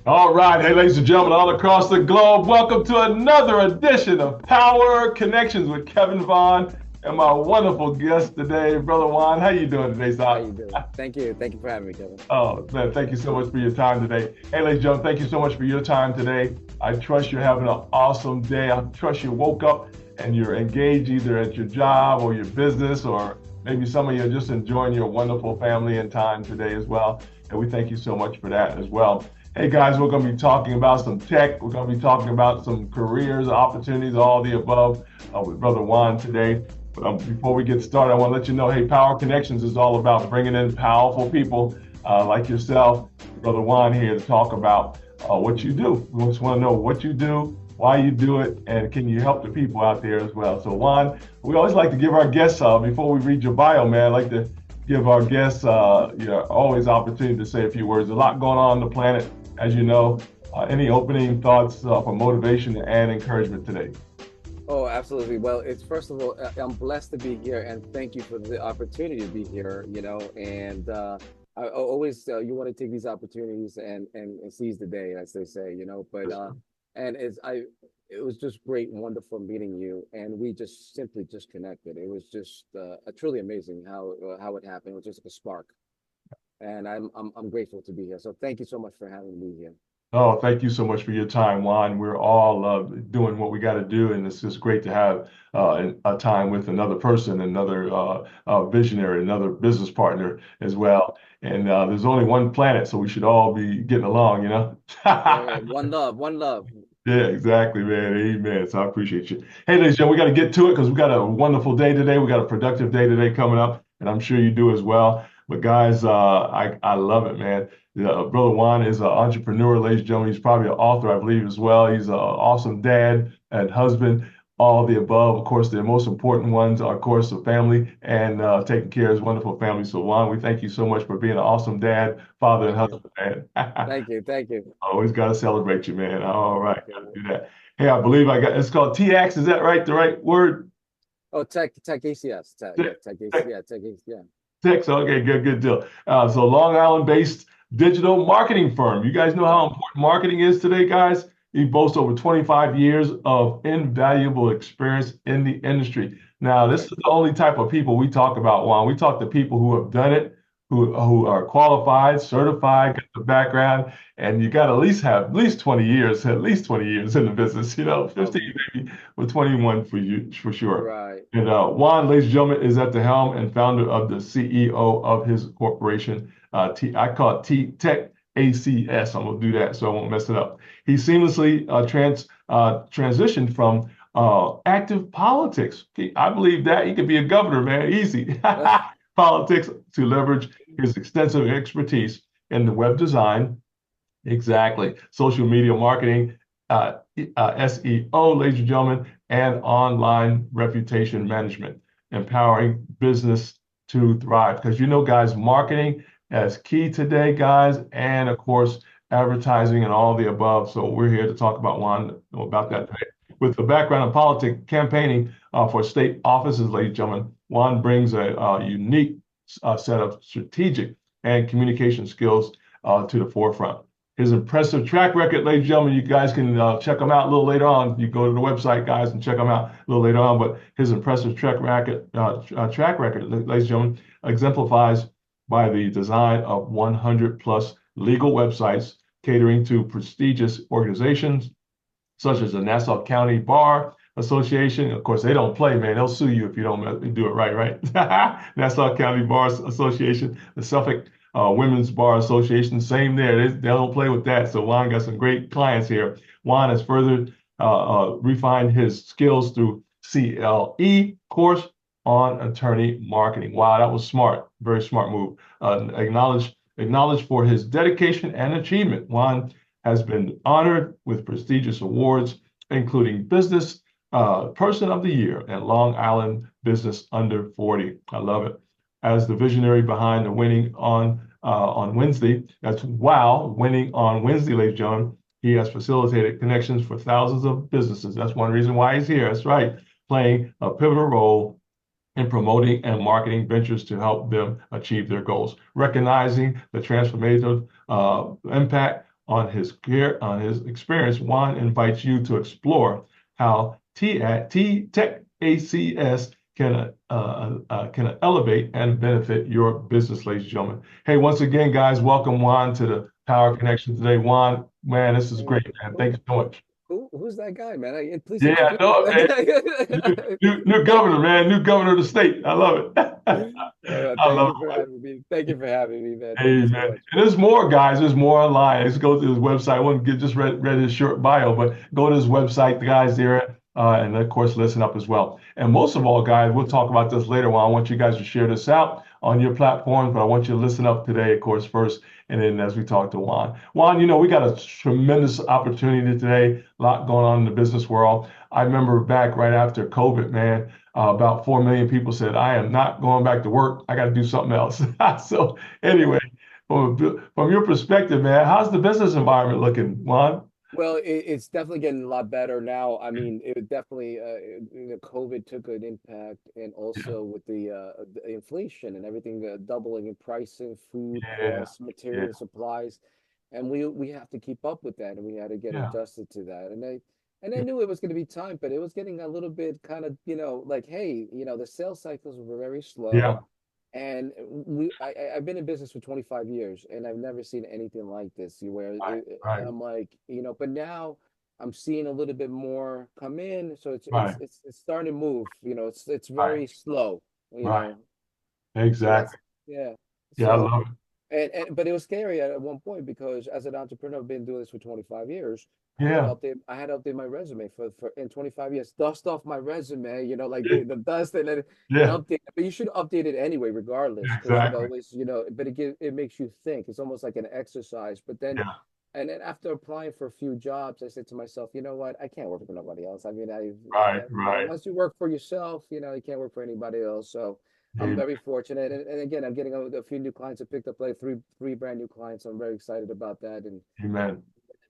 All right, hey, ladies and gentlemen, all across the globe, welcome to another edition of Power Connections with Kevin Vaughan and my wonderful guest today, Brother Juan. How you doing today, How Doc? you doing? Thank you. Thank you for having me, Kevin. Oh, man, thank you so much for your time today. Hey, ladies and gentlemen, thank you so much for your time today. I trust you're having an awesome day. I trust you woke up and you're engaged either at your job or your business, or maybe some of you are just enjoying your wonderful family and time today as well. And we thank you so much for that as well. Hey, guys, we're going to be talking about some tech. We're going to be talking about some careers, opportunities, all the above with Brother Juan today. Before we get started, I want to let you know, hey, Power Connections is all about bringing in powerful people like yourself, Brother Juan here, to talk about what you do. We just want to know what you do, why you do it, and can you help the people out there as well. So, Juan, we always like to give our guests, before we read your bio, man, I like to give our guests always opportunity to say a few words. A lot going on the planet, as you know. Any opening thoughts for motivation and encouragement today? Oh, absolutely. Well, it's first of all, I'm blessed to be here, and thank you for the opportunity to be here. And I always you want to take these opportunities and seize the day, as they say. And it was just great and wonderful meeting you, and we just simply just connected. It was just truly amazing how it happened. It was just like a spark, and I'm grateful to be here. So thank you so much for having me here. Oh, thank you so much for your time, Juan. We're all doing what we got to do, and it's just great to have a time with another person, another visionary, another business partner as well. And there's only one planet, so we should all be getting along, you know? Yeah, one love, one love. Yeah, exactly, man. Amen. So I appreciate you. Hey, ladies and gentlemen, we got to get to it because we got a wonderful day today. We got a productive day today coming up, and I'm sure you do as well. But guys, I love it, man. Brother Juan is an entrepreneur, ladies and gentlemen. He's probably an author, I believe, as well. He's an awesome dad and husband, all the above. Of course, the most important ones are, of course, the family and taking care of his wonderful family. So, Juan, we thank you so much for being an awesome dad, father, and Thank you. husband, man. Thank you. Thank you. Always got to celebrate you, man. All right, got Okay. to do that. Hey, I believe I got it's called TX. Is that right? The right word? Oh, tech ACS. Yeah, tech ACS. Tech, Yeah, tech ACS. Yeah. Tex. Okay, good, good deal. So Long Island-based digital marketing firm. You guys know how Right. important marketing is today, guys. He boasts over 25 years of invaluable experience in the industry. Now, this is Right. the only type of people we talk about, Juan. We talk to people who have done it, who are qualified, certified, Right. got the background, and you got to at least have at least 20 years in the business, 15 Um, maybe, but 21 for you for sure. right. And Juan, ladies and gentlemen, is at the helm and founder of the CEO of his corporation. I call it Tech ACS. I'm gonna do that so I won't mess it up. He seamlessly transitioned from active politics. I believe that he could be a governor, man, easy. Politics to leverage his extensive expertise in the web design. Exactly. Social media marketing, SEO, ladies and gentlemen, and online reputation management, empowering business to thrive. Because guys, marketing is key today, guys, and of course, advertising and all the above. So we're here to talk about that Right. today. With the background in politics, campaigning for state offices, ladies and gentlemen, Juan brings a unique set of strategic and communication skills to the forefront. His impressive track record, ladies and gentlemen, you guys can check him out a little later on. You go to the website, guys, and check him out a little later on. But his impressive track record, ladies and gentlemen, exemplifies by the design of 100 plus legal websites catering to prestigious organizations such as the Nassau County Bar Association. Of course, they don't play, man. They'll sue you if you don't do it right, right? Nassau County Bar Association, the Suffolk Women's Bar Association, same there. They don't play with that. So Juan got some great clients here. Juan has further refined his skills through CLE course on attorney marketing. Wow, that was smart. Very smart move. Acknowledged for his dedication and achievement. Juan has been honored with prestigious awards, including Business Person of the Year and Long Island Business Under 40. I love it. As the visionary behind the winning on Wednesday, that's wow, winning on Wednesday, ladies and gentlemen. He has facilitated connections for thousands of businesses. That's one reason why he's here. That's right, playing a pivotal role in promoting and marketing ventures to help them achieve their goals. Recognizing the transformative impact on his experience, Juan invites you to explore how Tech ACS can elevate and benefit your business, ladies and gentlemen. Hey, once again, guys, welcome Juan to the Power Connection today. Juan, man, this is Hey, great, man. Thank you so much. who's that guy, man? Please Yeah, I introduce know. Hey, me. new governor, man. New governor of the state. I love it. I Thank love you for it. having me. Thank you for having me, man. Thank you so Amen. much. And there's more, guys. There's more online. Let's go to his website. I want to get just read his short bio, but go to his website. The guys there, and of course, listen up as well. And most of all, guys, we'll talk about this later on. I want you guys to share this out on your platforms, but I want you to listen up today, of course, first, and then as we talk to Juan. Juan, we got a tremendous opportunity today. A lot going on in the business world. I remember back right after COVID, man. About 4 million people said, I am not going back to work. I got to do something else. So, anyway, from your perspective, man, how's the business environment looking, Juan? Well, it's definitely getting a lot better now. I mean, it definitely, COVID took an impact, and Yeah, also with the inflation and everything, doubling in pricing, food yeah, costs, yeah, material supplies, and we have to keep up with that, and we had to get yeah, adjusted to that. And I yeah, knew it was going to be time, but it was getting a little bit kind of, like, hey, the sales cycles were very slow. yeah. And I've been in business for 25 years, and I've never seen anything like this, where Right, right, I'm like, but now I'm seeing a little bit more come in, so right, it's starting to move. It's right, very slow. You right. know, so that's Exactly. yeah. Yeah, I So love it. and but it was scary at one point because as an entrepreneur, I've been doing this for 25 years. Yeah, I had to update my resume for in 25 years, dust off my resume, like the dust and yeah, update. But you should update it anyway, regardless, because exactly. but it makes you think. It's almost like an exercise. But then Yeah, and then after applying for a few jobs, I said to myself, you know what? I can't work for nobody else. I mean, right, right. once you work for yourself, you can't work for anybody else. So I'm Amen. very fortunate. And again, I'm getting a few new clients. I picked up like three brand new clients. I'm very excited about that and Amen.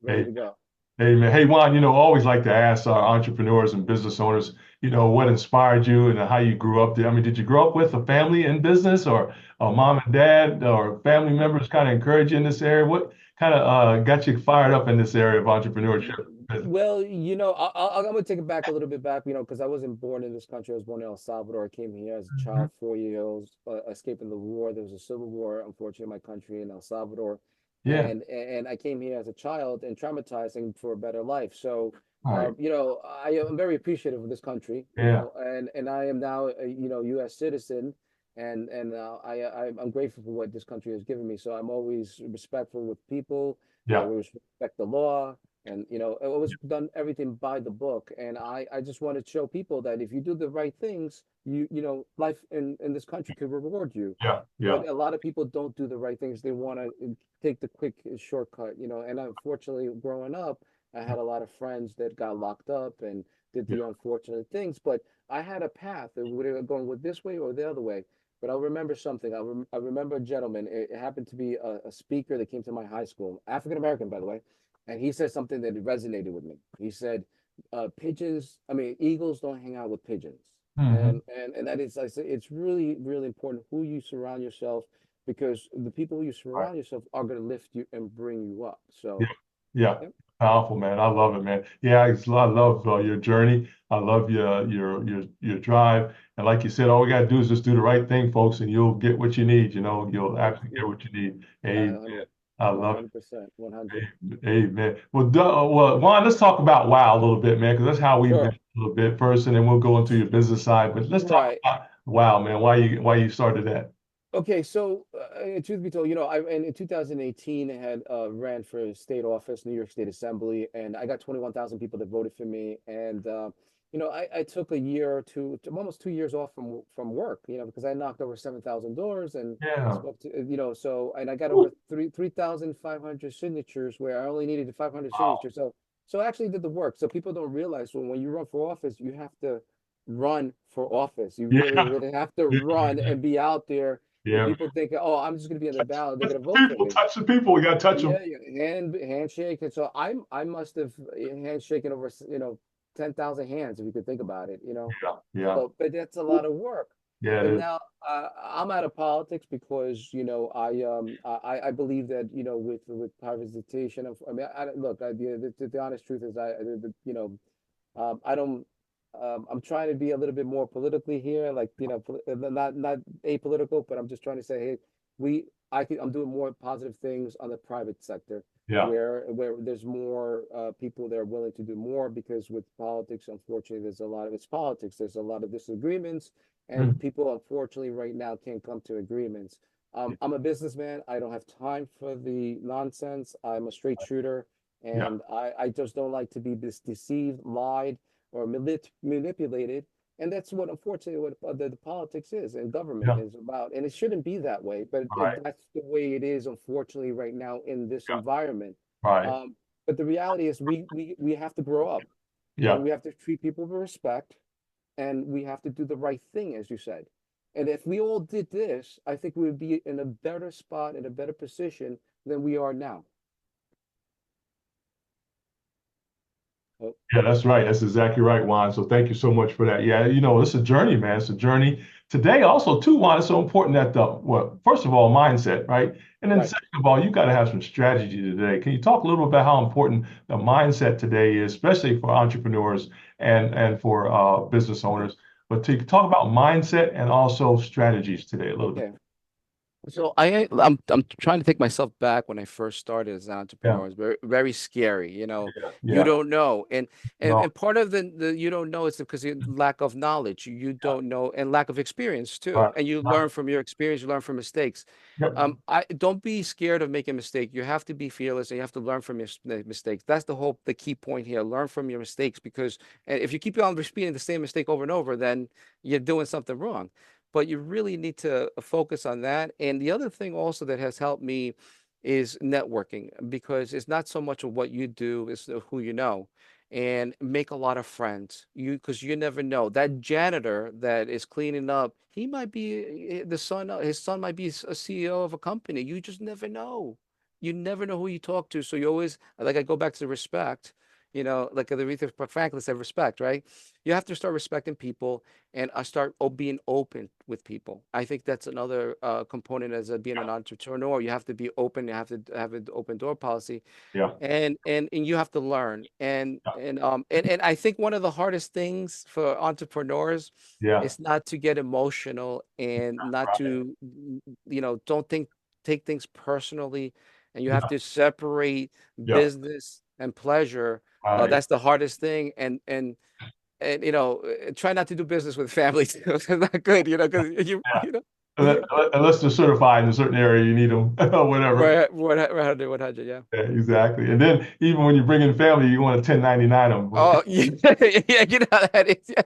ready Hey, to go. hey, man. Hey, Juan, I always like to ask entrepreneurs and business owners, what inspired you and how you grew up there. I mean, did you grow up with a family in business or mom and dad or family members kind of encourage you in this area? What kind of got you fired up in this area of entrepreneurship? Well, I'm gonna take it back a little bit back, because I wasn't born in this country. I was born in El Salvador. I came here as a Mhm. child, 4 years old, escaping the war. There was a civil war, unfortunately, in my country in El Salvador, Yeah, and I came here as a child and traumatizing for a better life. So, right. I am very appreciative of this country, Yeah, and I am now a U.S. citizen, I'm grateful for what this country has given me. So I'm always respectful with people. I yeah, always respect the law. And I always done everything by the book. And I just want to show people that if you do the right things, life in this country could reward you. yeah, yeah, But a lot of people don't do the right things. They want to take the quick shortcut, and unfortunately growing up, I had a lot of friends that got locked up and did yeah, the unfortunate things. But I had a path that would have gone with this way or the other way. But I'll remember something. I remember a gentleman. It happened to be a speaker that came to my high school, African American, by the way, and he said something that resonated with me. He said, eagles don't hang out with pigeons. hmm, And that is, I say, it's really, really important who you surround yourself, because the people who you right. surround yourself are going to lift you and bring you up. Yeah, So, yeah. yep, Powerful, man. I love it, man. Yeah, I love your journey. I love your drive. And like you said, all we gotta do is just do the right thing, folks, and you'll get what you need. You'll yep, actually get yep. what you need. Amen. 100, I love it. 100%, 100. Amen. Well, Juan, let's talk about WOW a little bit, man, because that's how we met Sure. a little bit first, and then we'll go into your business side. But let's talk Right. about WOW, man. Why you started that? Okay, so truth be told, in 2018 I had ran for state office, New York State Assembly, and I got 21,000 people that voted for me. And I took a year or two, almost 2 years off from work, because I knocked over 7,000 doors and Yeah. spoke to, and I got Woo. over 3,500 signatures where I only needed 500 Wow. signatures. So I actually did the work. So people don't realize when you run for office, you have to run for office. You really, Yeah. really have to Yeah. run and be out there, and Yeah. people think, oh, I'm just going to be on the ballot. They're Touch going to the vote for people. me. Touch the people. We gotta touch them. Yeah, yeah, handshake. And so I must have handshaken over 10,000 hands if you could think about it. Yeah. Yeah. So, but that's a lot of work. Yeah, it But is. now I'm out of politics because I believe that with privatization of look the honest truth is I don't I'm trying to be a little bit more politically here, like not apolitical, but I'm just trying to say, hey, I'm doing more positive things on the private sector Yeah. where there's more people that are willing to do more because with politics, unfortunately, there's a lot of it's politics. There's a lot of disagreements, and Mhm. people unfortunately right now can't come to agreements. I'm a businessman. I don't have time for the nonsense. I'm a straight shooter, Yeah. and I just don't like to be deceived, lied, or manipulated. And that's what, unfortunately, what the politics is and government Yeah. is about. And it shouldn't be that way, but Right. that's the way it is, unfortunately, right now in this Yeah. environment. Right. Um, but the reality is, we have to grow up, and Yeah. we have to treat people with respect, and we have to do the right thing, as you said. And if we all did this, I think we would be in a better spot, in a better position than we are now. Oh, Yeah, that's right. That's exactly right, Juan. So thank you so much for that. Yeah, it's a journey, man. It's a journey. Today, also, too, Juan, it's so important that well, first of all, mindset, right? And then right. second of all, you got to have some strategy today. Can you talk a little bit about how important the mindset today is, especially for entrepreneurs and for business owners? But to talk about mindset and also strategies today a little bit. Okay. So I'm trying to take myself back when I first started as an Yeah, entrepreneur. It's very very scary, You yeah, don't know, and no, part of the you don't know is because of lack of knowledge. You don't know and lack of experience too. right, And you right, learn from your experience. You learn from mistakes. yep, I don't be scared of making a mistake. You have to be fearless and you have to learn from your mistakes. That's the key point here. Learn from your mistakes because if you keep on repeating the same mistake over and over, then you're doing something wrong. But you really need to focus on that. And the other thing also that has helped me is networking because it's not so much of what you do, it's who you know. And make a lot of friends. Because you never know. That janitor that is cleaning up, he might be his son might be a CEO of a company. You just never know. You never know who you talk to. So you always, like I go back to respect, like the Aretha Franklin said, respect, right? You have to start respecting people and start being open with people. I think that's another component as being an entrepreneur. You have to be open. You have to have an open door policy, yeah, and you have to learn. And I think one of the hardest things for entrepreneurs yeah, is not to get emotional and not right, to, don't take things personally, and you have yeah, to separate yeah, business and pleasure. right. That's the hardest thing, and try not to do business with family too. It's not good, because Yeah. Unless they're certified in a certain area, you need them, whatever. right, 100, yeah. Yeah, exactly. And then even when you bring in family, you want to 1099 them. Oh, yeah, yeah, that is, yeah.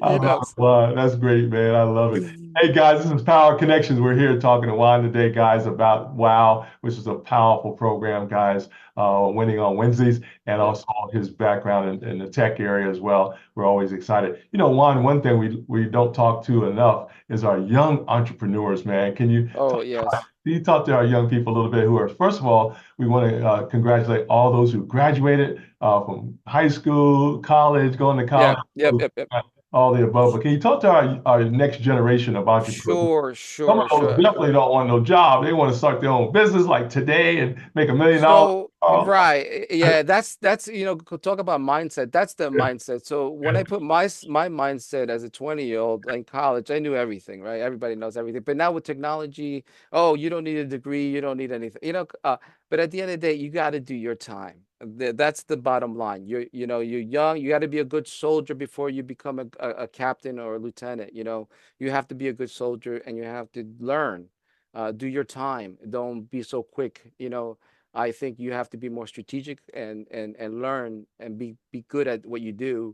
I You love know. it. Wow, that's great, man. I love it. Hey, guys, this is Power Connections. We're here talking to Juan today, guys, about WOW, which is a powerful program, guys, winning on Wednesdays, and Yep. also his background in the tech area as well. We're always excited. Juan, one thing we don't talk to enough is our young entrepreneurs, man. Oh, yes. Can you talk to our young people a little bit who are, first of all, we want to congratulate all those who graduated from high school, college, going to Yep, college, yep, yep, yep. all the above. But can you talk to our next generation of entrepreneurs? Sure, Some of sure, those sure. definitely don't want no job. They want to start their own business like today and make $1 million. So, Oh, right, yeah, that's talk about mindset. That's the yeah, mindset. So when I put my mindset as a 20-year-old in college, I knew everything, right? Everybody knows everything. But now with technology, oh, you don't need a degree, you don't need anything, but at the end of the day, you got to do your time. That's the bottom line. You're young, you got to be a good soldier before you become a captain or a lieutenant. You have to be a good soldier and you have to learn. Do your time. Don't be so quick. I think you have to be more strategic and learn and be good at what you do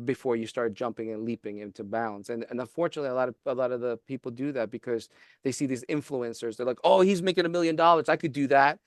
before you start jumping and leaping into bounds. And unfortunately, a lot of the people do that because they see these influencers. They're like, oh, he's making $1 million. I could do that.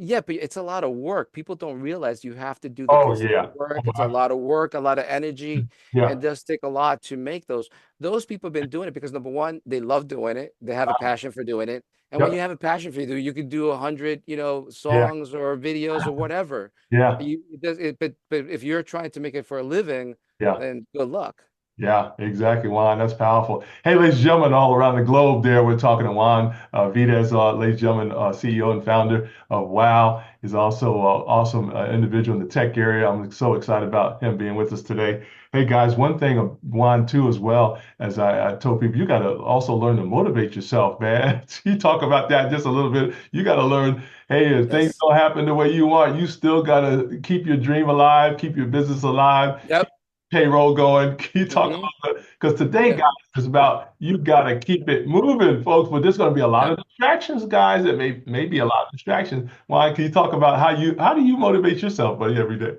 Yeah, but it's a lot of work. People don't realize you have to do the oh consistent yeah. work. It's a Oh, lot of work, a lot of energy, and yeah. it does take a lot to make those. Those people have been doing it because number one, they love doing it. They have a passion for doing it. And when Yeah. you have a passion for it, you can do 100, Yeah. songs or videos or whatever. Yeah. But if you're trying to make it for a living, Yeah. then good luck. Yeah, exactly, Juan. That's powerful. Hey, ladies and gentlemen, all around the globe there, we're talking to Juan Vides, ladies and gentlemen, CEO and founder of WOW. He's also an awesome individual in the tech area. I'm so excited about him being with us today. Hey, guys, one thing of Juan, too, as well, as I told people, you got to also learn to motivate yourself, man. You talk about that just a little bit. You got to learn, hey, if things Yes. don't happen the way you want, you still got to keep your dream alive, keep your business alive, Yep. payroll going. Can you talk Hmm. about that? Because today, Yeah. guys, is about you got to keep it moving, folks. But there's going to be a lot Yeah. of distractions, guys. That may be a lot of distractions. Why? Can you talk about how do you motivate yourself, buddy, every day?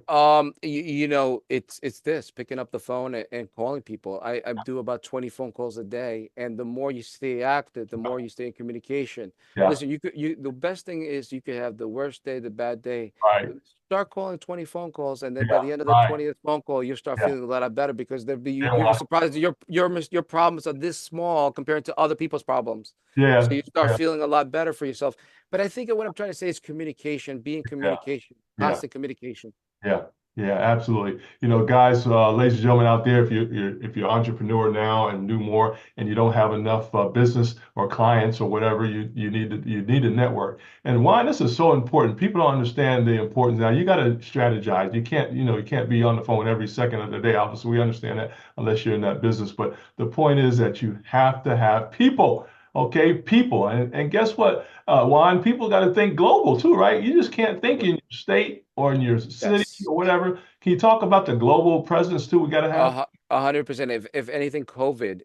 It's this picking up the phone and calling people. I do about 20 phone calls a day, and the more you stay active, the more you stay in communication. Yeah. Listen, the best thing is you could have the worst day, the bad day. Right. Start calling 20 phone calls, and then by Yeah. the end of the Right. 20th phone call, you start Yeah. feeling a lot better because Yeah. you'll be surprised that your problems are this small compared to other people's problems. So Yeah. you start Yeah. feeling a lot better for yourself. But I think what I'm trying to say is communication, being Yeah. communication, Yeah. constant communication. Yeah, yeah, absolutely. You know, guys, ladies and gentlemen out there, if you're an entrepreneur now and do more, and you don't have enough business or clients or whatever, you need to network. And why this is so important, people don't understand the importance. Now, you got to strategize. You can't be on the phone every second of the day. Obviously, we understand that unless you're in that business. But the point is that you have to have people. Okay, people, and guess what? Juan, people got to think global too, right? You just can't think in your state or in your city Yes. or whatever. Can you talk about the global presence too? We got to have. 100%. If anything, COVID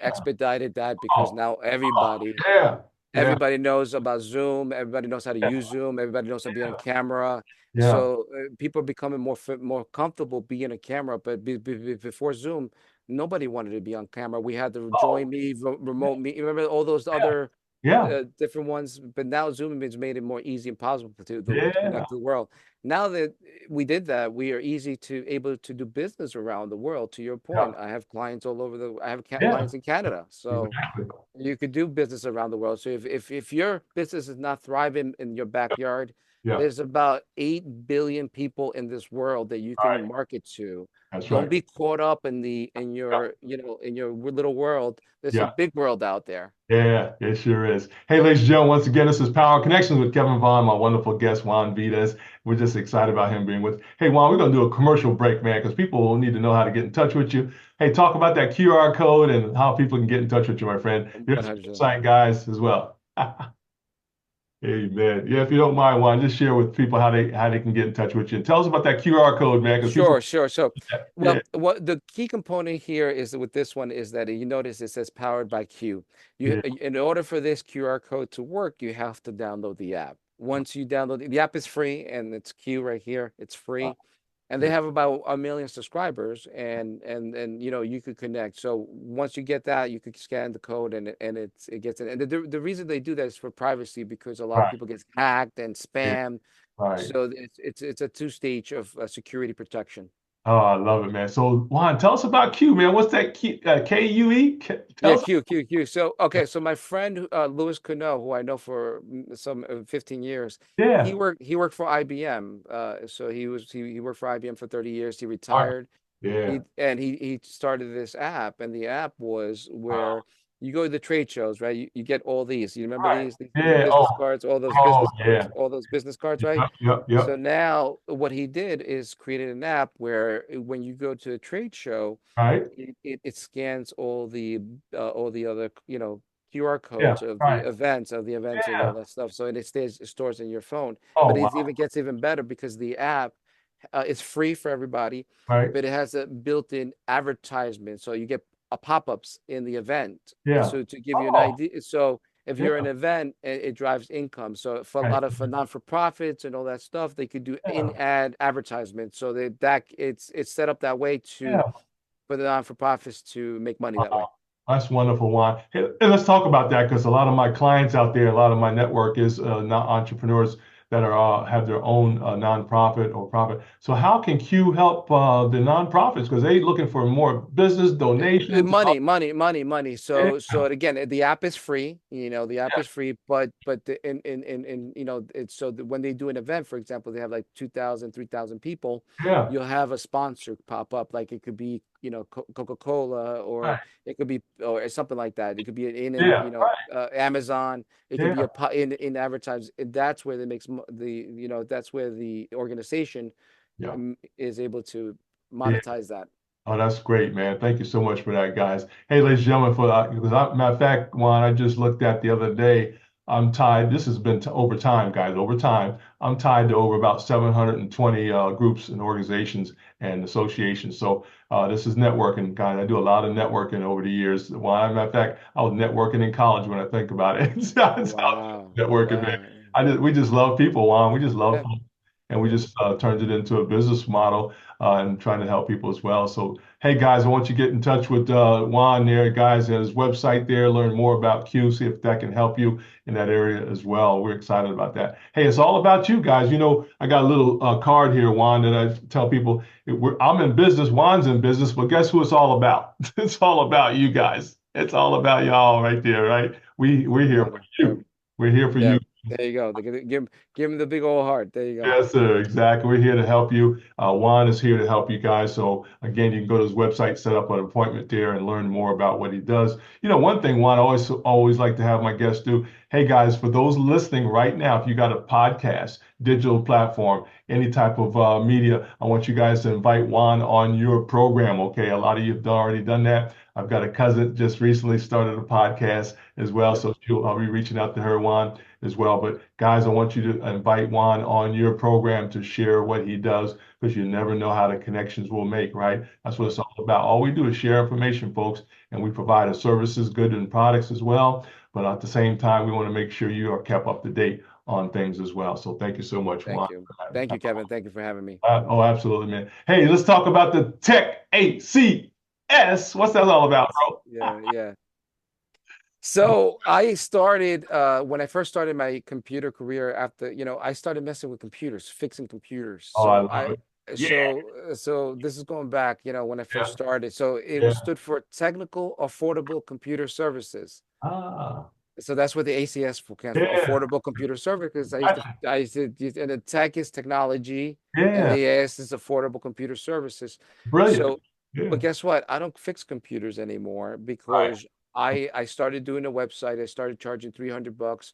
expedited that because Oh, now oh, yeah, yeah, everybody knows about Zoom. Everybody knows how to yeah, use Zoom. Everybody knows how to be on camera. yeah. So people are becoming more comfortable being on camera. But before Zoom, nobody wanted to be on camera. We had the Oh, join me, remote me. Remember all those other yeah, different ones? But now Zoom has made it more easy and possible to yeah, connect to the world. Now that we did that, we are able to do business around the world. To your yeah, point, I have clients all over I have yeah. clients in Canada, so Exactly. you could do business around the world. So if your business is not thriving in your backyard, Yeah, there's about 8 billion people in this world that you can right. market to. That's Don't right. be caught up in Yeah, your in your little world. There's a yeah. big world out there. Yeah, it sure is. Hey, ladies and gentlemen, once again, this is Power Connections with Kevin Vaughan, my wonderful guest, Juan Vides. We're just excited about him being with. Hey, Juan, we're going to do a commercial break, man, because people will need to know how to get in touch with you. Hey, talk about that QR code and how people can get in touch with you, my friend. Here's the 100%. website, guys, as well. Hey, man. Yeah, if you don't mind, Juan, just share with people how they can get in touch with you. And tell us about that QR code, man, because people. Sure, sure. So, Yeah, well, what the key component here is with this one is that you notice it says powered by Q. yeah, In order for this QR code to work, you have to download the app. Once you download the app is free and it's Q right here. It's free. And they yeah. have about 1 million subscribers and you could connect. So once you get that, you could scan the code it gets it. And the reason they do that is for privacy because a lot of Right, people get hacked and yeah, spam. right. So it's a two-stage of security protection. Oh, I love it, man. So, Juan, tell us about Q, man. What's that Q, KUE? Tell Yeah, us. Q. So, okay, so my friend Louis Cano, who I know for some 15 years, Yeah, he worked for IBM. So he worked for IBM for 30 years. He right. retired. Yeah. He started this app, and the app was where you go to the trade shows, right? You get all these. You remember Right. these Yeah. business cards, Oh, yeah. all those business cards, right? Yep, yep, So yep. now what he did is created an app where when you go to a trade show, Right. it scans all the other QR Yeah. codes of Right. the events and all Yeah. that stuff. So it stores in your phone. Oh, But it wow. even gets even better because the app is free for everybody, Right. but it has a built-in advertisement. So you get pop-ups in the event. Yeah. So to give you an Oh, idea, so if yeah. you're an event, it drives income. So for a Right. lot of for non-for-profits and all that stuff, they could do Yeah. in-ad advertisements. So it's set up that way to Yeah. for the non-for-profits to make money that way. That's wonderful, Juan. Hey, and let's talk about that because a lot of my clients out there, a lot of my network is not entrepreneurs that are have their own nonprofit or profit. So how can Q help the nonprofits? Because they looking for more business donations. Money. Yeah, So again, the app is free. The app yeah, is free, but it's so that when they do an event, for example, they have like 2,000, 3,000 people. yeah, You'll have a sponsor pop up, like it could be Coca-Cola, or Right. it could be, or something like that. It could be in Yeah. Right. Amazon. It could be Yeah. in advertise. That's where it makes that's where the organization Yeah. is able to Yeah. monetize that. Oh, that's great, man. Thank you so much for that, guys. Hey, ladies and gentlemen, because matter of fact, Juan, I just looked at the other day. I'm tied. This has been over time, guys. Over time, I'm tied to over about 720 groups and organizations and associations. So this is networking, guys. I do a lot of networking over the years. Juan, matter of fact, I was networking in college when I think about it. That's how Wow. networking, man. Wow. We just love people, Juan. We just love Yeah. people, and we Yeah. just turned it into a business model and trying to help people as well. So, hey guys, I want you to get in touch with Juan there, guys, at his website there, learn more about Q, see if that can help you in that area as well. We're excited about that. Hey, it's all about you guys. You know, I got a little card here, Juan, that I tell people I'm in business, Juan's in business, but guess who it's all about? It's all about you guys. It's all about y'all right there, right? We're here for Brother. Yep. you. We're here for Yeah. you. There you go. Give him the big old heart. There you go. Yes, sir. Exactly. We're here to help you. Juan is here to help you guys. So again, you can go to his website, set up an appointment there, and learn more about what he does. You know, one thing Juan always like to have my guests do. Hey guys, for those listening right now, if you got a podcast, digital platform, any type of media, I want you guys to invite Juan on your program. Okay, a lot of you have already done that. I've got a cousin just recently started a podcast as well, Yep. so I'll be reaching out to her, Juan, as well. But guys, I want you to invite Juan on your program to share what he does because you never know how the connections will make, right? That's what it's all about. All we do is share information, folks, and we provide a services, goods, and products as well. But at the same time, we want to make sure you are kept up to date on things as well. So thank you so much, Thank Juan. you. Thank you, Kevin. Thank you for having me. Oh, absolutely, man. Hey, let's talk about the Tech ACS. What's that all about, Yes. Yeah. Yeah. So I started when I first started my computer career after, I started messing with computers, fixing computers. Oh, I So love it. Yeah, so this is going back, when I first yeah, started. So it was yeah. stood for Technical Affordable Computer Services. Ah, So that's what the ACS stands for, yeah, Affordable Computer Service. Because I- and the tech is technology, and yeah. the AS is Affordable Computer Services. Brilliant. So, Yeah, but guess what? I don't fix computers anymore right. because I started doing a website. I started charging $300,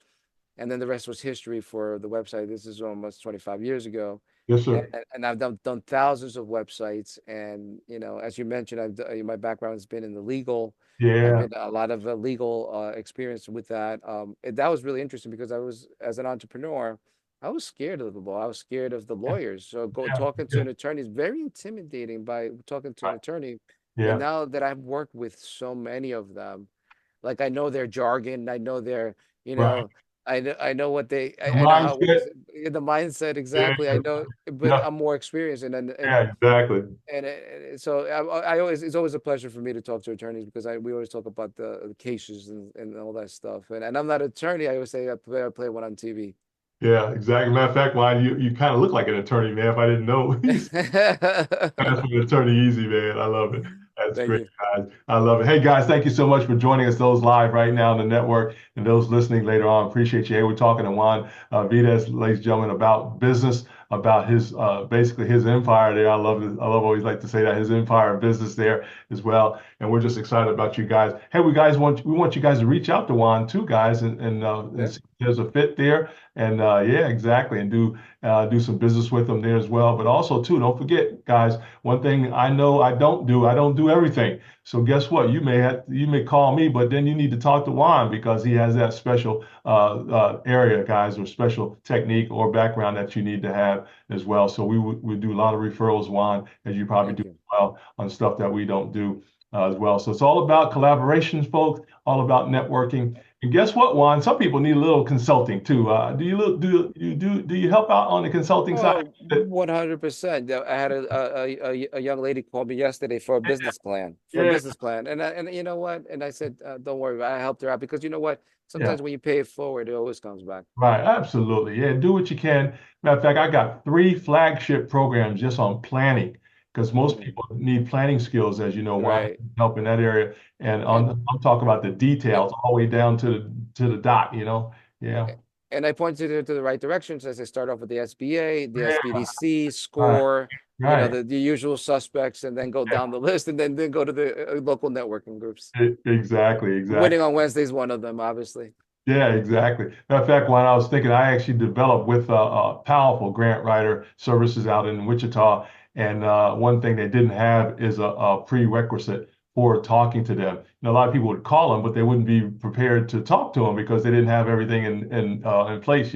and then the rest was history for the website. This is almost 25 years ago, Yes, and, sir. and I've done thousands of websites. And as you mentioned, my background has been in the legal. I've Yeah, been a lot of legal experience with that. That was really interesting because I was, as an entrepreneur, I was scared of the law. I was scared of the yeah, lawyers. So yeah, talking to yeah. an attorney is very intimidating by talking to an Right. attorney. But Yeah, now that I've worked with so many of them, like I know their jargon, I know their, you right. know, I know what The I know how, what mindset. is it, the mindset Yeah, exactly. I know, but yeah, I'm more experienced, yeah, exactly. so I always, it's always a pleasure for me to talk to attorneys because we always talk about the cases and all that stuff. And I'm not an attorney. I always say I play one on TV. Yeah, exactly. Matter of fact, Ryan, you kind of look like an attorney, man. If I didn't know, that's an attorney easy, man. I love it. That's Thank great, you. guys. I love it. Hey, guys, thank you so much for joining us, those live right now on the network and those listening later on. Appreciate you. Hey, we're talking to Juan Vides, ladies and gentlemen, about business, about his basically his empire there. I love it. I love always like to say that his empire of business there as well. And we're just excited about you guys. Hey, we want you guys to reach out to Juan too, guys, and Yeah. see if there's a fit there. And yeah, exactly, and do some business with them there as well. But also too, don't forget, guys, one thing I know I don't do everything. So guess what? You may call me, but then you need to talk to Juan because he has that special area, guys, or special technique or background that you need to have as well. So we do a lot of referrals, Juan, as you probably do Thank you. as well, on stuff that we don't do as well. So it's all about collaborations, folks, all about networking. And guess what, Juan? Some people need a little consulting too. Do you help out on the consulting side? Oh, 100%. I had a young lady call me yesterday for a business plan, Yeah, and you know what? And I said, don't worry, I helped her out because you know what? yeah. Sometimes when you pay it forward, it always comes back. Right, absolutely. Yeah, do what you can. Matter of fact, I got three flagship programs just on planning because most Mm, people need planning skills, as you know, why right. help in that area. And And I'm talking about the and details all the way down to the dot, you know. Yeah. and I pointed her to the right direction. So as I start off with the SBA, the Yeah. SBDC, Right. SCORE, Right. the usual suspects, and then go Yeah. down the list, and then go to the local networking groups. Exactly. Winning Exactly. on Wednesday is one of them, obviously. Yeah, exactly. Matter of fact, when I was thinking, I actually developed with a powerful grant writer services out in Wichita, and one thing they didn't have is a prerequisite for talking to them. A lot of people would call them, but they wouldn't be prepared to talk to them because they didn't have everything in place.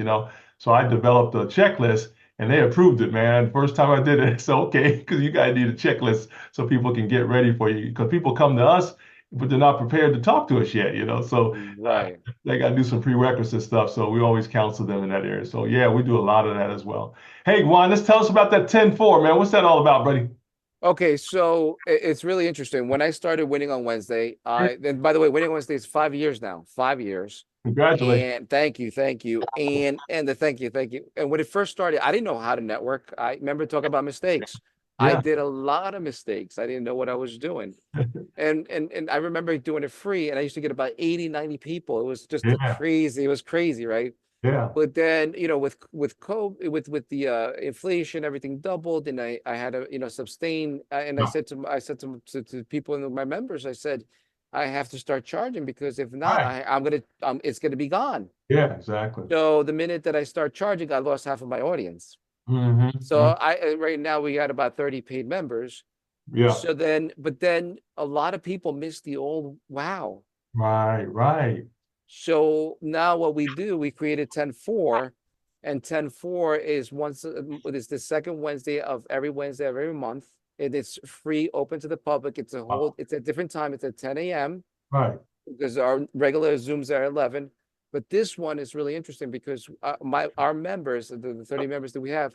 So I developed a checklist, and they approved it, man. First time I did it, it's okay because you guys need a checklist so people can get ready for you. Because people come to us, but they're not prepared to talk to us yet. So. Right. They got to do some prerequisite stuff. So we always counsel them in that area. So yeah, we do a lot of that as well. Hey, Juan, let's tell us about that 10-4, man. What's that all about, buddy? Okay, so it's really interesting. When I started winning on Wednesday, Yeah, and by the way, winning on Wednesday is 5 years now, 5 years. congratulations. And thank you, and the thank you. And when it first started, I didn't know how to network. I remember talking about mistakes. I Yeah, did a lot of mistakes. I didn't know what I was doing. And I remember doing it free, and I used to get about 80, 90 people. It was just a yeah, crazy, it was crazy, right? yeah. But then, with COVID, with the inflation, everything doubled, and I had to, sustain. And I said to people in my members, I said, I have to start charging, because if not, Right. it's gonna be gone. Yeah, exactly. So the minute that I start charging, I lost half of my audience. So Mm-hmm. right now we got about 30 paid members. Yeah. So then, but then a lot of people miss the old wow. Right, right. So now what we do, we created 10-4, and 10-4 is the second Wednesday of every month. It is free, open to the public. Wow. It's a different time. It's at 10 a.m. Right. because our regular Zooms are 11. But this one is really interesting because our members, the 30 members that we have,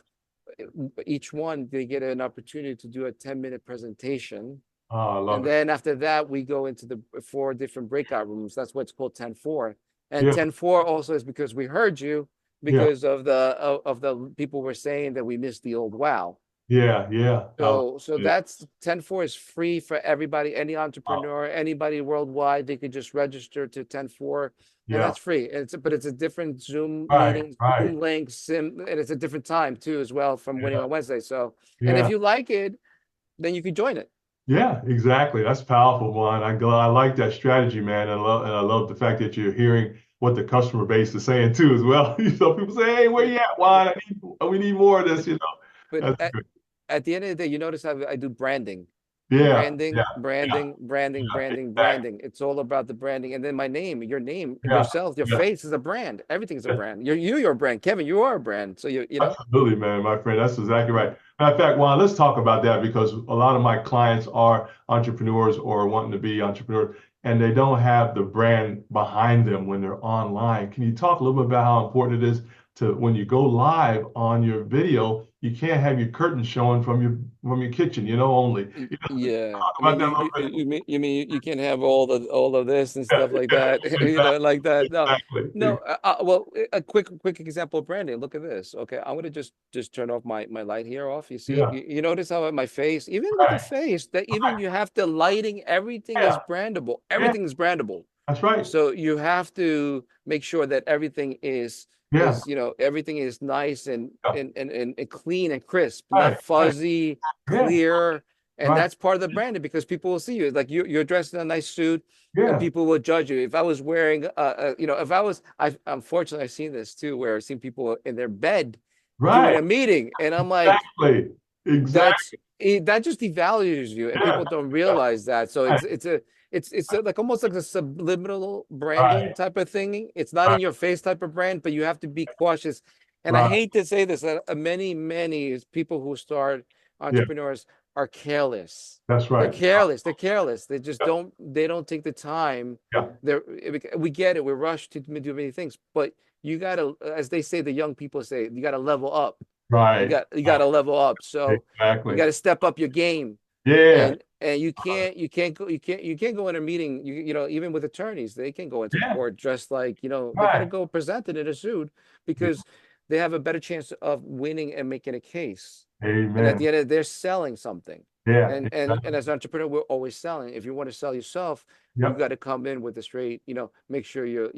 each one, they get an opportunity to do a 10-minute presentation, Oh, I and love it. then after that, we go into the four different breakout rooms. That's what's called 10-4. And Yeah, 10-4 also is because we heard you, yeah, because of the people were saying that we missed the old wow. yeah, yeah. I love So it. that's 10-4 is free for everybody, any Wow. entrepreneur, anybody worldwide. They could just register to 10-4, and Yeah. that's free. But it's a different Zoom Right, meeting, right. Zoom link, and it's a different time too as well from winning Yeah, on Wednesday. So, and if yeah. you like it, then you could join it. Yeah, exactly. That's powerful, Juan. I like that strategy, man. And I love the fact that you're hearing what the customer base is saying too, as well. So people say, "Hey, where But you at, Juan? We need more of this." but but That's at, good. at the end of the day, you notice how I do branding, Yeah, branding, yeah, yeah, branding, branding, yeah, branding, exactly. branding. It's all about the branding. And then my name, your name, Yeah, yourself, your yeah, face is a brand. Everything's a yeah. brand. You're a brand. Kevin, you are a brand. So Absolutely, man, my friend. That's exactly right. Matter of fact, Juan, let's talk about that because a lot of my clients are entrepreneurs or wanting to be entrepreneurs, and they don't have the brand behind them when they're online. Can you talk a little bit about how important it is to when you go live on your video, you can't have your curtains showing from your kitchen, only. Yeah, Talk I about mean, that a little bit. you mean you can't have all of this and Yeah, stuff like yeah, that, exactly, like that. No, no. exactly. Well, a quick example of branding. Look at this. Okay, I'm gonna just turn off my light here off. You see, Yeah, you notice how my face, even with the right, face, that even right. you have the lighting, everything Yeah, is brandable. yeah, Everything is brandable. that's right. So you have to make sure that everything Yeah, everything is nice yeah, and clean and crisp, not right, right. fuzzy, Yeah, clear. And right. that's part of the branding, because people will see you like you're dressed in a nice suit, and Yeah, people will judge you. If I was wearing if I was, I've unfortunately I've seen this too, where I've seen people in their bed doing right. a meeting, and I'm like, Exactly. that's Exactly. that just devalues you, and Yeah. people don't realize that. So Right. like almost like a subliminal branding Right. type of thing. It's not Right. in your face type of brand, but you have to be cautious. And I Right. hate to say this, many people who start Yeah. entrepreneurs are careless. That's They're right. careless. They're careless. They don't take the time. Yeah. We get it. We're rushed to do many things, but you gotta, as they say, the young people say, you gotta level up. Right. You got Right. to level up. So you Exactly. got to step up your game. Yeah. And you can't go in a meeting. Even with attorneys, they can go into Yeah. court dressed like, they got to Right. go presented in a suit, Yeah. because they have a better chance of winning and making a case. And at Amen. the end of it, they're selling something. Yeah. And as an entrepreneur, we're always selling. If you want to sell yourself, you Yep. got to come in with a straight, make sure your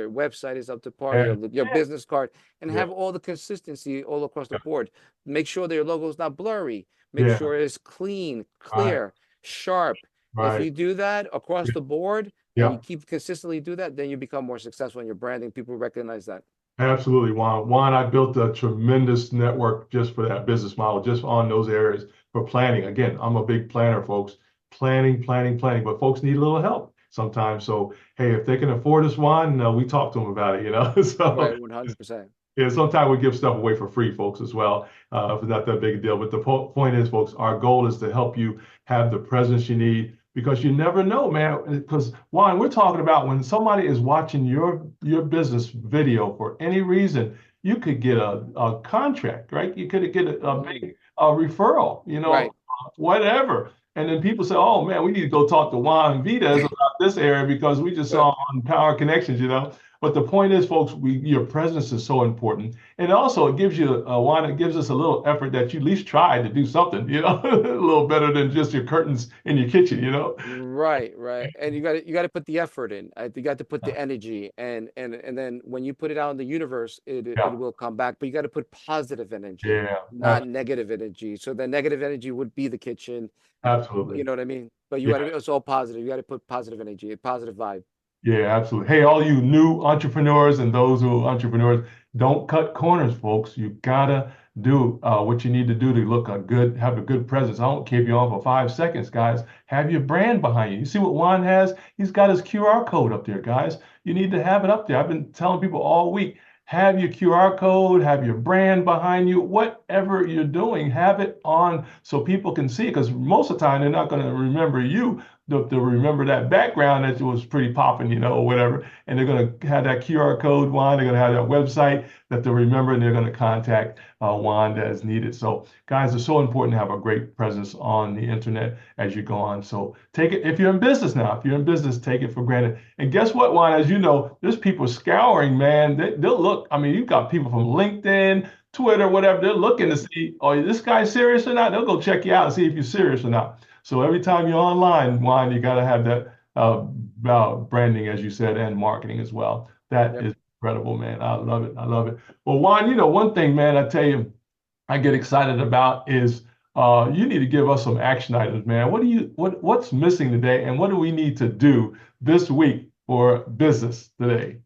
website is up to par, Yeah. your business card, and Yeah. have all the consistency all across the board. Make sure that your logo is not blurry. Make Yeah. sure it's clean, Right. clear, sharp. If Right. you do that across Yeah. the board and you Yeah. keep consistently do that, then you become more successful in your branding. People recognize that. Absolutely, Juan. Juan, I built a tremendous network just for that business model, just on those areas for planning. Again, I'm a big planner, folks. Planning, planning, planning. But folks need a little help sometimes. So, hey, if they can afford this, Juan, we talk to them about it, So, Right, 100%. yeah, sometimes we give stuff away for free, folks, as well. If it's not that big a deal. But the point is, folks, our goal is to help you have the presence you need because you never know, man. Because Juan, we're talking about when somebody is watching your business video for any reason, you could get a contract, right? You could get a Mhm. big referral, Right. whatever. And then people say, "Oh man, we need to go talk to Juan Vides about this area because we just saw on Power Connections." But the point is, folks, your presence is so important, and also it gives you one. It gives us a little effort that you at least tried to do something, a little better than just your curtains in your kitchen. Right, right. And you got to put the effort in. You got to put the energy, and then when you put it out in the universe, it Yeah, will come back. But you got to put positive energy, yeah, not negative energy. So the negative energy would be the kitchen. You absolutely. know what I mean? But you Yeah. got to it's all positive. You got to put positive energy, a positive vibe. Yeah, absolutely. Hey, all you new entrepreneurs and those who are entrepreneurs, don't cut corners, folks. You gotta do what you need to do to have a good presence. I don't keep you on for 5 seconds, guys. Have your brand behind you. You see what Juan has? He's got his QR code up there, guys. You need to have it up there. I've been telling people all week, have your QR code, have your brand behind you, whatever you're doing, have it on so people can see it. Because most of the time, they're not going to remember you to remember that background that was pretty popping, or whatever. And they're going to have that QR code, Juan. They're going to have that website that they'll remember, and they're going to contact Juan as needed. So, guys, it's so important to have a great presence on the internet as you go on. So, take it if you're in business now. If you're in business, take it for granted. And guess what, Juan? As you know, there's people scouring, man. They'll look. I mean, you've got people from LinkedIn, Twitter, whatever. They're looking to see, oh, is this guy serious or not? They'll go check you out and see if you're serious or not. So every time you're online, Juan, you got to have that branding, as you said, and marketing as well. That Yep. is incredible, man. I love it. I love it. Well, Juan, one thing, man, I tell you, I get excited about is you need to give us some action items, man. What's missing today, and what do we need to do this week for business today?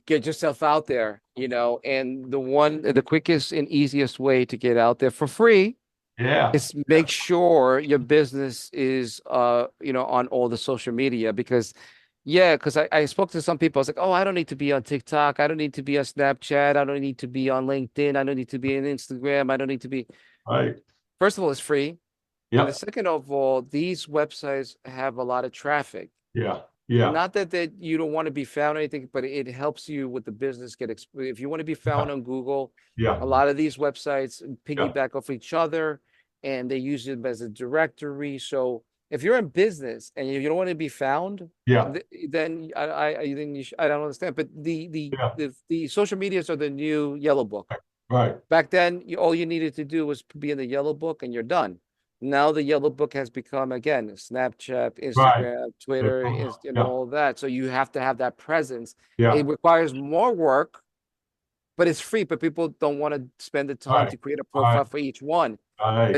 Get yourself out there, and the quickest and easiest way to get out there for free Yeah, is make sure your business is on all the social media because I spoke to some people. I was like, oh, I don't need to be on TikTok. I don't need to be on Snapchat. I don't need to be on LinkedIn. I don't need to be on Instagram. I don't need to be. right. First of all, it's free. And the Yep. second of all, these websites have a lot of traffic. Yeah. Yeah. Not that you don't want to be found or anything, but it helps you with the business if you want to be Yeah. found on Google, Yeah. a lot of these websites Yeah. piggyback off each other and they use it as a directory. So if you're in business and you don't want to be found, Yeah. then I don't understand. But Yeah. the social medias are the new yellow book. Right. Back then, all you needed to do was be in the yellow book and you're done. Now the yellow book has become again Snapchat, Right. Instagram, Twitter, Yeah. all that. So you have to have that presence. Yeah. It requires more work, but it's free. But people don't want to spend the time Right. to create a Right. profile for each one. Right.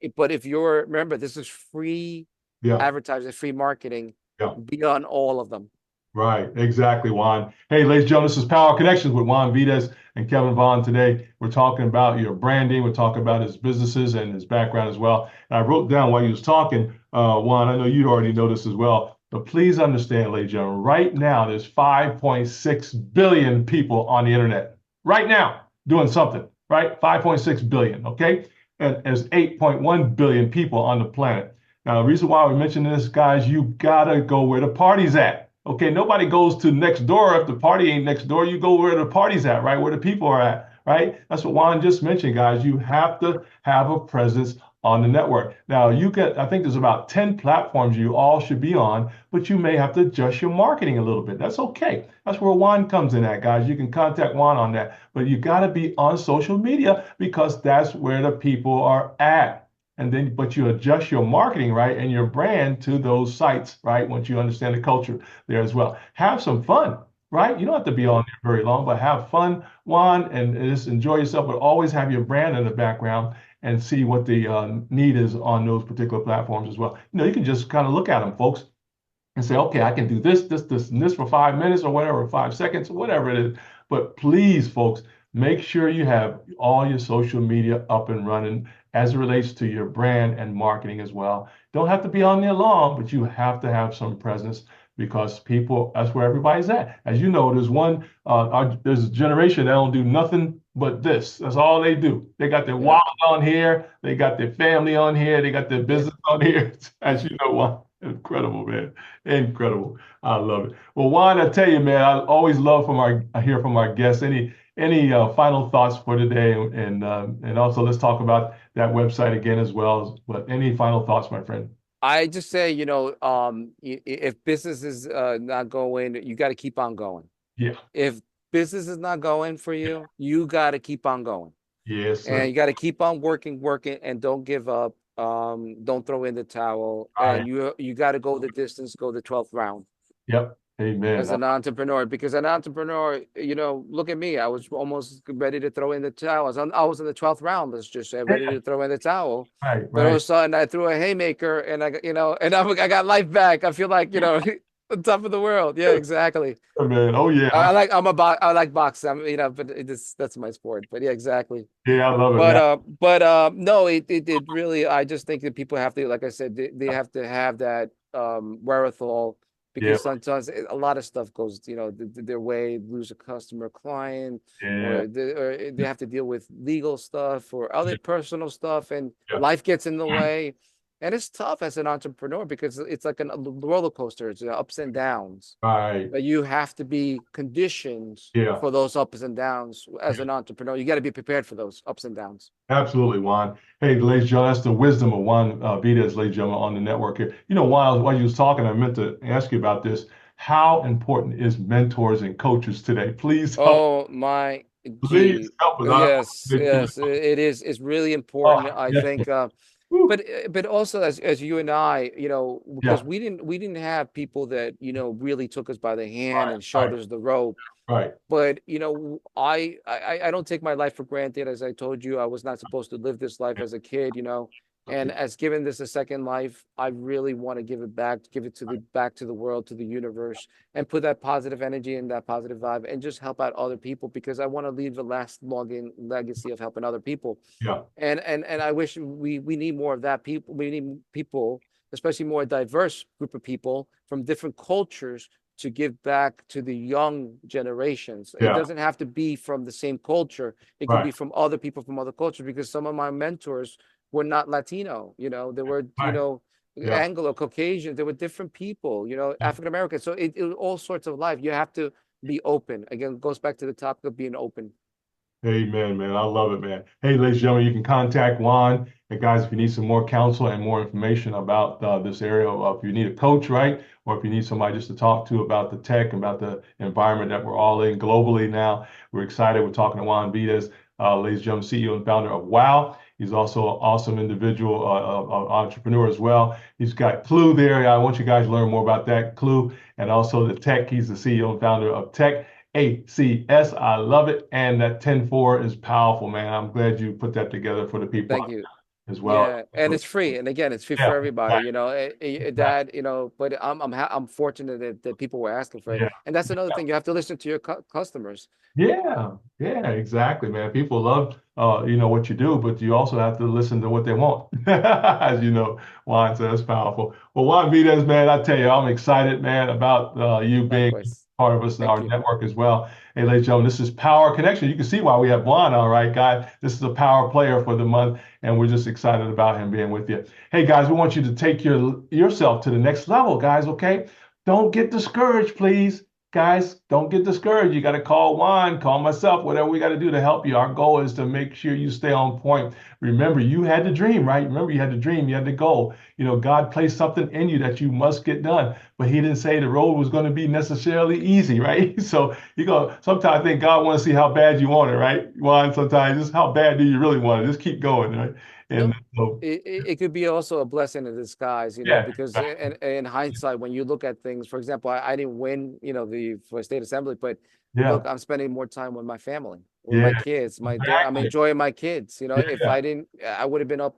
But but if you're remember, this is free Yeah. advertising, free marketing. Yeah. Be on all of them. Right, exactly, Juan. Hey, ladies and gentlemen, this is Power Connections with Juan Vides and Kevin Vaughan today. We're talking about your branding. We're talking about his businesses and his background as well. And I wrote down while you was talking, Juan, I know you'd already know this as well, but please understand, ladies and gentlemen, right now there's 5.6 billion people on the internet. Right now, doing something, right? 5.6 billion, okay? And there's 8.1 billion people on the planet. Now, the reason why we mention this, guys, you gotta go where the party's at. Okay, nobody goes to next door if the party ain't next door. You go where the party's at, right? Where the people are at, right? That's what Juan just mentioned, guys. You have to have a presence on the network. Now, I think there's about 10 platforms you all should be on, but you may have to adjust your marketing a little bit. That's okay. That's where Juan comes in at, guys. You can contact Juan on that, but you got to be on social media because that's where the people are at. and then but you adjust your marketing, right, and your brand to those sites, right, once you understand the culture there as well. Have some fun, right? You don't have to be Yeah. on there very long, but have fun, Juan, and just enjoy yourself, but always have your brand in the background and see what the need is on those particular platforms as well. You can just kind of look at them, folks, and say, okay, I can do this, and this for 5 minutes or whatever, 5 seconds or whatever it is. But please, folks, make sure you have all your social media up and running as it relates to your brand and marketing as well. Don't have to be on there long, but you have to have some presence because people, that's where everybody's at. As you know, there's a generation that don't do nothing but this. That's all they do. They got their Yeah. wallet on here, they got their family on here, they got their Yeah. business on here. As you know, what? Incredible, man. Incredible. I love it. Well, Juan, I tell you, man, I always love I hear from our guests. Any final thoughts for today, and also let's talk about that website again as well. But any final thoughts, my friend? I just say, if business is not going, you got to keep on going. Yeah. If business is not going for you, you got to keep on going. Yes, And sir. you got to keep on working, and don't give up. Don't throw in the towel. All right. And you got to go the distance, go the 12th round Yep. Amen. as an entrepreneur. Because an entrepreneur, look at me. I was almost ready to throw in the towel. I was in the 12th round. Let's just say ready Yeah. to throw in the towel. Right. But all of Right. a sudden, I threw a haymaker, and I got life back. I feel like on top of the world. Yeah, exactly. Man. Oh yeah. I like boxing. But that's my sport. But yeah, exactly. Yeah. I love it, But man. no, it really. I just think that people have to, like I said, they have to have that wherewithal, Yeah. because sometimes a lot of stuff goes, their way, lose a customer, client, Yeah. or they have to deal with legal stuff or other personal stuff, and Yeah. life gets in the way, and it's tough as an entrepreneur because it's like a roller coaster. It's ups and downs, Right. but you have to be conditioned Yeah. for those ups and downs as an entrepreneur. You got to be prepared for those ups and downs. Absolutely, Juan. Hey, ladies and gentlemen, that's the wisdom of Juan Vides, ladies and gentlemen, on the network here. While you was talking, I meant to ask you about this. How important is mentors and coaches today? Oh my Please gee. help us. Yes, yes, it is. It's really Oh, important. I yeah. think Woo. but also as you and I, because Yeah. we didn't have people that, really took us by the hand Right. and showed Right. us the rope. Right. But I don't take my life for granted. As I told you, I was not supposed to live this life as a kid. And as given this a second life, I really want to give it back, give it to the back to the world, to the universe, and put that positive energy and that positive vibe, and just help out other people, because I want to leave a last login legacy of helping other people. Yeah. And I wish we need more of that. People, we need people, especially more diverse group of people from different cultures, to give back to the young generations. It Yeah. doesn't have to be from the same culture. It could Right. be from other people from other cultures, because some of my mentors were not Latino. They were, Right. Yeah. Anglo, Caucasian. They were different people, African American. So it all sorts of life. You have to be open. Again, it goes back to the topic of being open. Amen, man. I love it, man. Hey, ladies and gentlemen, you can contact Juan. And guys, if you need some more counsel and more information about this area, if you need a coach, right? Or if you need somebody just to talk to about the tech, about the environment that we're all in globally now, we're excited. We're talking to Juan Vides, ladies and gentlemen, CEO and founder of W.O.W. He's also an awesome individual, entrepreneur as well. He's got Clue there. I want you guys to learn more about that, Clue, and also the tech. He's the CEO and founder of TECHACS. I love it. And that 10-4 is powerful, man. I'm glad you put that together for the people Thank you. as well. Yeah, and it's free. And again, it's free for Yeah, everybody, exactly, exactly. that, but I'm fortunate that people were asking for it. Yeah. And that's another thing. You have to listen to your customers. Yeah, yeah, exactly, man. People love, what you do, but you also have to listen to what they want. As you know, Juan says, that's powerful. Well, Juan Vides, man, I tell you, I'm excited, man, about you being Likewise. part of us in Thank our you. network as well. Hey, ladies and gentlemen, this is Power Connection. You can see why we have Juan, all right, guys. This is a power player for the month, and we're just excited about him being with you. Hey, guys, we want you to take yourself to the next level, guys, okay? Don't get discouraged, please. Guys, don't get discouraged. You got to call Juan, call myself, whatever we got to do to help you. Our goal is to make sure you stay on point. Remember, you had the dream, right? Remember, you had the dream, you had the goal. God placed something in you that you must get done. but he didn't say the road was going to be necessarily easy, right? So sometimes I think God wants to see how bad you want it, right? Juan, sometimes just how bad do you really want it? Just keep going, right? And Nope. so, It could be also a blessing in disguise, yeah, because in hindsight, when you look at things, for example, I didn't win, the for state assembly, but yeah, look, I'm spending more time with my family, with yeah, my kids, my daughter. I'm exactly. enjoying my kids. If Yeah, I didn't, I would have been up,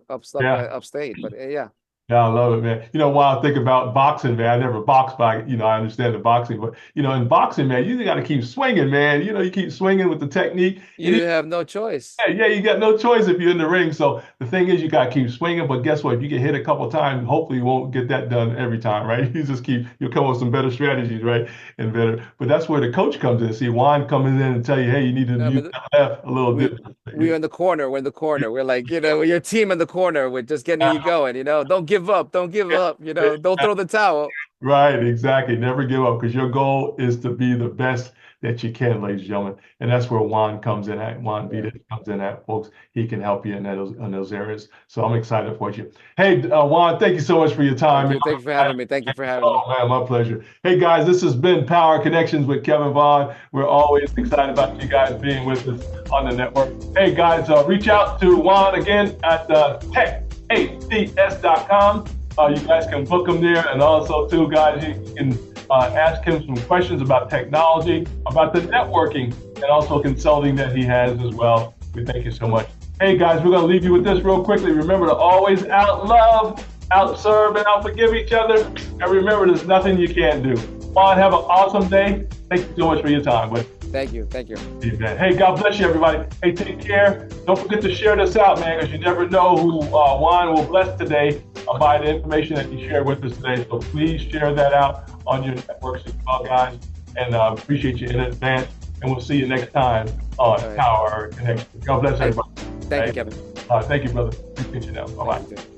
up stuck yeah. upstate. But yeah, Yeah, I love it, man. While I think about boxing, man, I never boxed, but I understand the boxing. But in boxing, man, you got to keep swinging, man. You keep swinging with the technique, and you have no choice. yeah, you got no choice if you're in the ring. So the thing is, you got to keep swinging. But guess what? If you get hit a couple times, hopefully you won't get that done every time, right? You'll come up with some better strategies, right? And better. But that's where the coach comes in. See, Juan comes in and tell you, hey, you need to I use mean, that left a little we different. we're in the corner. We're in the corner. We're like, your team in the corner. We're just getting you going. Don't give up. Don't give up. Don't throw the towel. Right, exactly. Never give up because your goal is to be the best that you can, ladies and gentlemen. And that's where Juan comes in at. Juan Yeah. Vides comes in at, folks. He can help you in those areas. So I'm excited for you. Hey, Juan, thank you so much for your time. Thank you. Thank you for having me. Thank you for having me. Oh, man, my pleasure. Hey, guys, this has been Power Connections with Kevin Vaughan. We're always excited about you guys being with us on the network. Hey, guys, reach out to Juan again at techhcs.com. You guys can book him there. And also, too, guys, you can ask him some questions about technology, about the networking, and also consulting that he has as well. We thank you so much. Hey, guys, we're going to leave you with this real quickly. Remember to always out love, out serve, and out forgive each other. And remember, there's nothing you can't do. Juan, have an awesome day. Thank you so much for your time. But Thank you. Thank you. Amen. Hey, God bless you, everybody. Hey, take care. Don't forget to share this out, man, because you never know who Juan will bless today by the information that you shared with us today. So please share that out on your networks as well, guys. And appreciate you in advance. And we'll see you next time on Power Connection. God bless everybody. Thank you, Kevin. Thank you, brother. Appreciate you now. Bye-bye.